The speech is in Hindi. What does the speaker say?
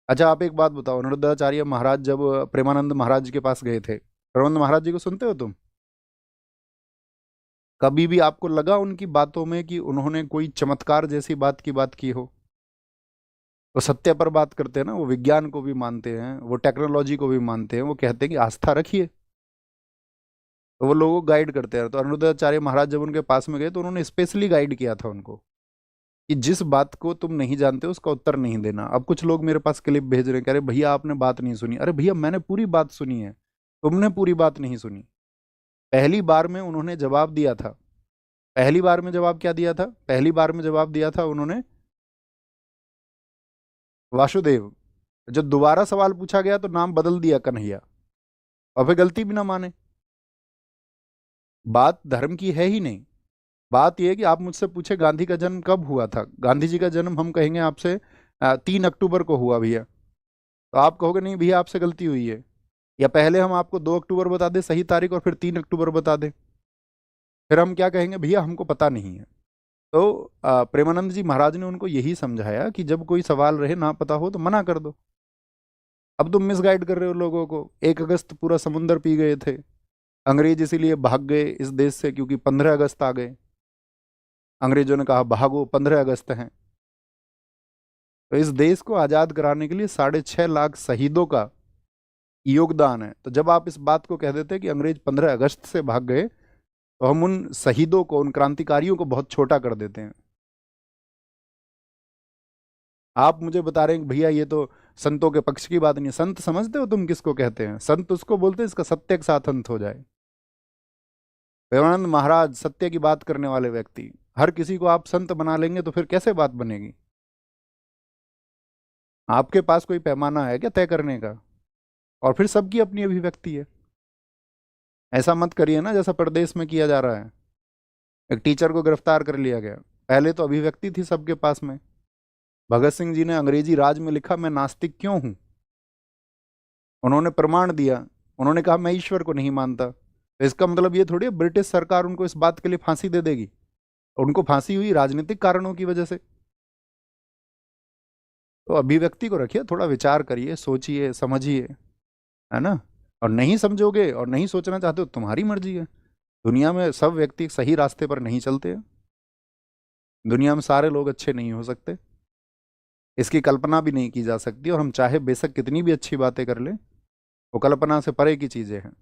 अच्छा आप एक बात बताओ, अनिरुद्धाचार्य महाराज जब प्रेमानंद महाराज के पास गए थे, प्रेमानंद महाराज जी को सुनते हो तुम? कभी भी आपको लगा उनकी बातों में कि उन्होंने कोई चमत्कार जैसी बात की हो? वो सत्य पर बात करते हैं ना, वो विज्ञान को भी मानते हैं, वो टेक्नोलॉजी को भी मानते हैं, वो कहते हैं कि आस्था रखिए। तो वो लोगों को गाइड करते हैं। तो अनिरुद्धाचार्य महाराज जब उनके पास में गए तो उन्होंने स्पेशली गाइड किया था उनको कि जिस बात को तुम नहीं जानते उसका उत्तर नहीं देना। अब कुछ लोग मेरे पास क्लिप भेज रहे हैं, कह रहे भैया आपने बात नहीं सुनी। अरे भैया मैंने पूरी बात सुनी है, तुमने पूरी बात नहीं सुनी। पहली बार में उन्होंने जवाब दिया था। पहली बार में जवाब क्या दिया था? पहली बार में जवाब दिया था उन्होंने वासुदेव। जब दोबारा सवाल पूछा गया तो नाम बदल दिया कन्हैया, और फिर गलती भी ना माने। बात धर्म की है ही नहीं। बात यह है कि आप मुझसे पूछे गांधी का जन्म कब हुआ था, गांधी जी का जन्म हम कहेंगे आपसे 3 अक्टूबर को हुआ भैया, तो आप कहोगे नहीं भैया आपसे गलती हुई है। या पहले हम आपको 2 अक्टूबर बता दें सही तारीख और फिर 3 अक्टूबर बता दें, फिर हम क्या कहेंगे? भैया हमको पता नहीं है। तो प्रेमानंद जी महाराज ने उनको यही समझाया कि जब कोई सवाल रहे ना पता हो तो मना कर दो। अब तुम मिसगाइड कर रहे हो लोगों को। 1 अगस्त पूरा समुंदर पी गए थे अंग्रेज, इसीलिए भाग गए इस देश से क्योंकि 15 अगस्त आ गए। अंग्रेजों ने कहा भागो, 15 अगस्त है। तो इस देश को आजाद कराने के लिए 6.5 लाख शहीदों का योगदान है। तो जब आप इस बात को कह देते हैं कि अंग्रेज 15 अगस्त से भाग गए, तो हम उन शहीदों को, उन क्रांतिकारियों को बहुत छोटा कर देते हैं। आप मुझे बता रहे हैं कि भैया ये तो संतों के पक्ष की बात नहीं है। संत समझते हो तुम किसको कहते हैं? संत उसको बोलते हैं इसका सत्य के साथ अंत हो जाए। प्रेमानंद महाराज सत्य की बात करने वाले व्यक्ति, हर किसी को आप संत बना लेंगे तो फिर कैसे बात बनेगी? आपके पास कोई पैमाना है क्या तय करने का? और फिर सबकी अपनी अभिव्यक्ति है। ऐसा मत करिए ना जैसा प्रदेश में किया जा रहा है। एक टीचर को गिरफ्तार कर लिया गया, पहले तो अभिव्यक्ति थी सबके पास में। भगत सिंह जी ने अंग्रेजी राज में लिखा मैं नास्तिक क्यों हूं, उन्होंने प्रमाण दिया। उन्होंने कहा मैं ईश्वर को नहीं मानता। तो इसका मतलब ये थोड़ी है ब्रिटिश सरकार उनको इस बात के लिए फांसी दे देगी। उनको फांसी हुई राजनीतिक कारणों की वजह से। तो अभिव्यक्ति को रखिए, थोड़ा विचार करिए, सोचिए, समझिए, है ना। और नहीं समझोगे और नहीं सोचना चाहते हो तुम्हारी मर्जी है। दुनिया में सब व्यक्ति सही रास्ते पर नहीं चलते हैं। दुनिया में सारे लोग अच्छे नहीं हो सकते, इसकी कल्पना भी नहीं की जा सकती। और हम चाहे बेशक कितनी भी अच्छी बातें कर लें, वो कल्पना से परे की चीजें हैं।